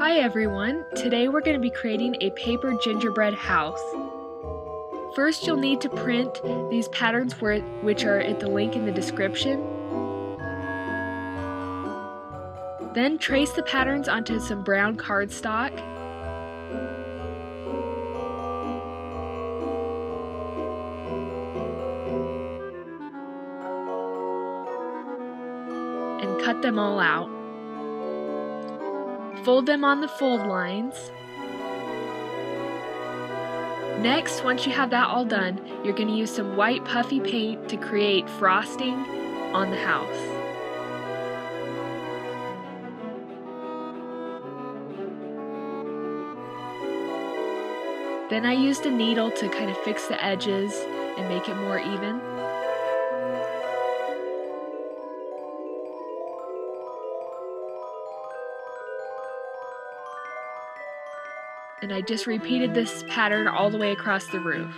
Hi everyone, today we're going to be creating a paper gingerbread house. First you'll need to print these patterns which are at the link in the description. Then trace the patterns onto some brown cardstock. And cut them all out. Fold them on the fold lines. Next, once you have that all done, you're going to use some white puffy paint to create frosting on the house. Then I used a needle to kind of fix the edges and make it more even. And I just repeated this pattern all the way across the roof.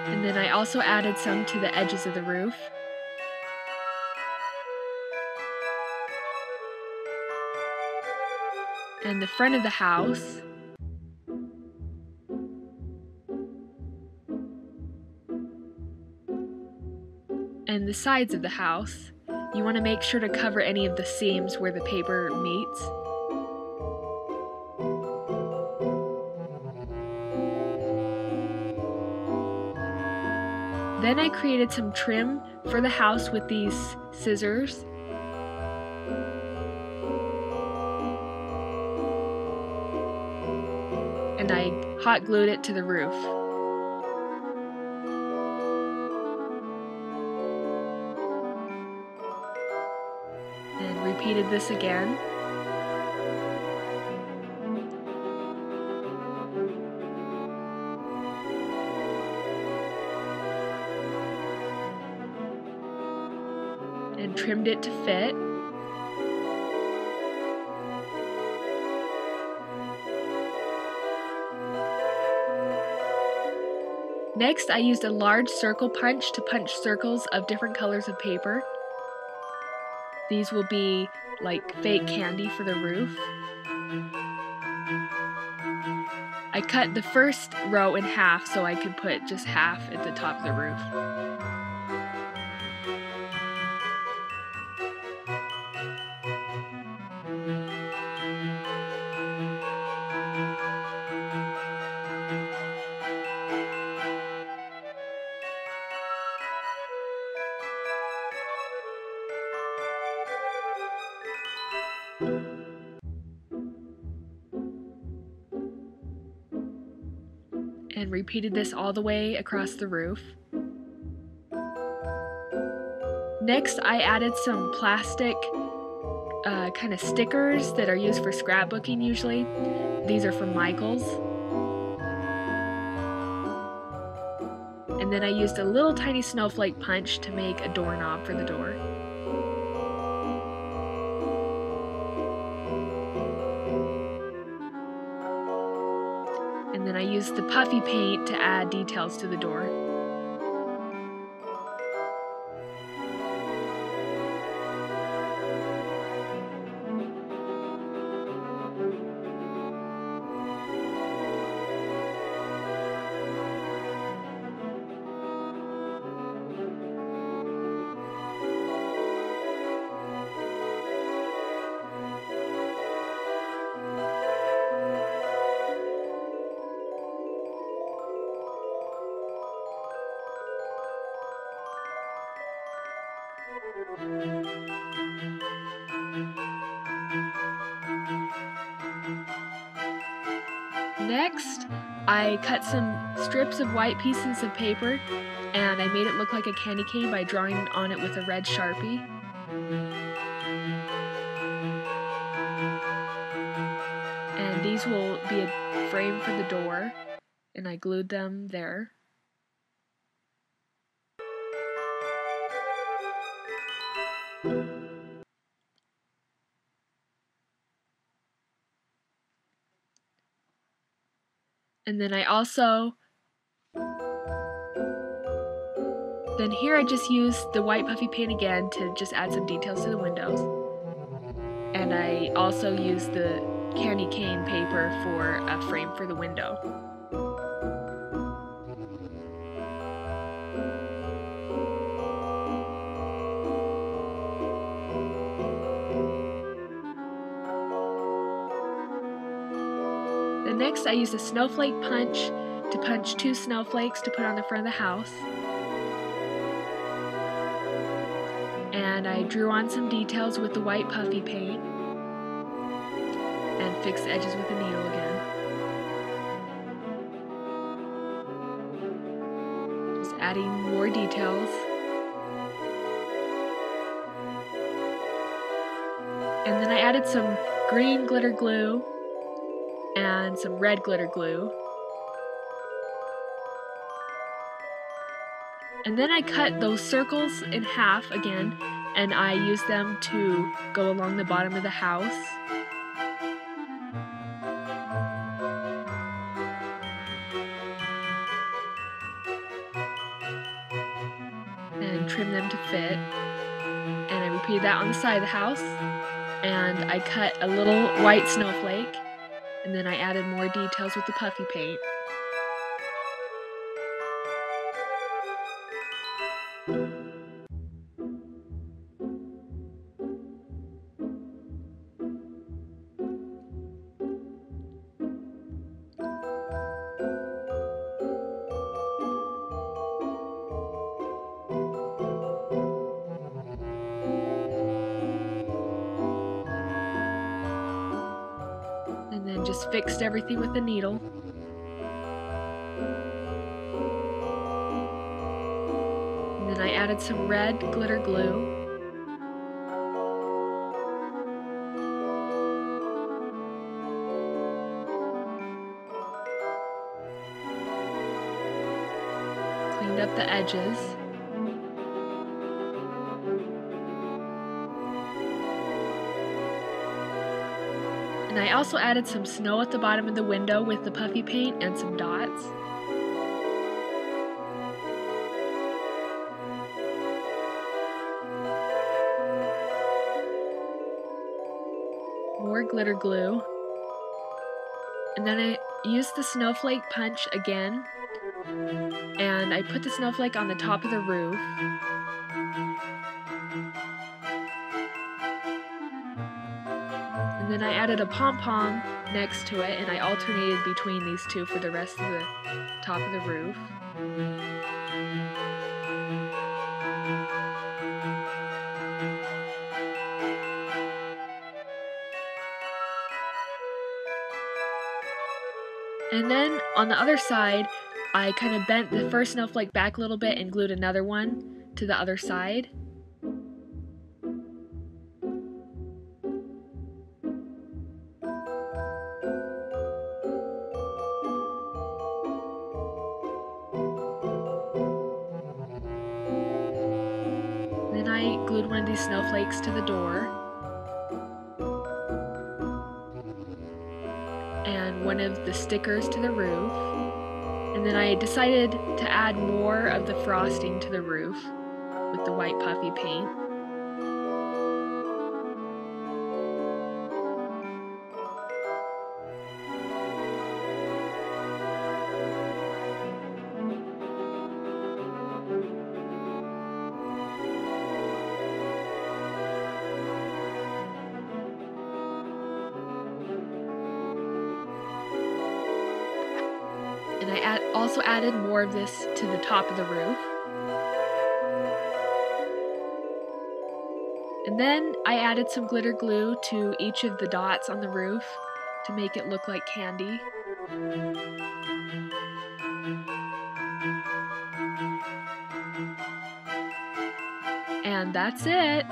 And then I also added some to the edges of the roof. And the front of the house. And the sides of the house. You want to make sure to cover any of the seams where the paper meets. Then I created some trim for the house with these scissors. And I hot glued it to the roof. And repeated this again. And trimmed it to fit. Next, I used a large circle punch to punch circles of different colors of paper. These will be like fake candy for the roof. I cut the first row in half so I could put just half at the top of the roof. And repeated this all the way across the roof. Next, I added some plastic kind of stickers that are used for scrapbooking usually. These are from Michaels. And then I used a little tiny snowflake punch to make a doorknob for the door. And then I used the puffy paint to add details to the door. Next, I cut some strips of white pieces of paper and I made it look like a candy cane by drawing on it with a red Sharpie. And these will be a frame for the door, and I glued them there. And then then here I just used the white puffy paint again to just add some details to the windows. And I also used the candy cane paper for a frame for the window. Next, I used a snowflake punch to punch 2 snowflakes to put on the front of the house. And I drew on some details with the white puffy paint and fixed the edges with a needle again. Just adding more details. And then I added some green glitter glue and some red glitter glue. And then I cut those circles in half again, and I used them to go along the bottom of the house. And trim them to fit. And I repeated that on the side of the house. And I cut a little white snowflake. And then I added more details with the puffy paint. And then just fixed everything with a needle. And then I added some red glitter glue. Cleaned up the edges. And I also added some snow at the bottom of the window with the puffy paint and some dots. More glitter glue. And then I used the snowflake punch again. And I put the snowflake on the top of the roof. And then I added a pom-pom next to it, and I alternated between these two for the rest of the top of the roof. And then on the other side, I kind of bent the first snowflake back a little bit and glued another one to the other side. Then I glued one of these snowflakes to the door. And one of the stickers to the roof. And then I decided to add more of the frosting to the roof with the white puffy paint. And I also added more of this to the top of the roof. And then I added some glitter glue to each of the dots on the roof to make it look like candy. And that's it!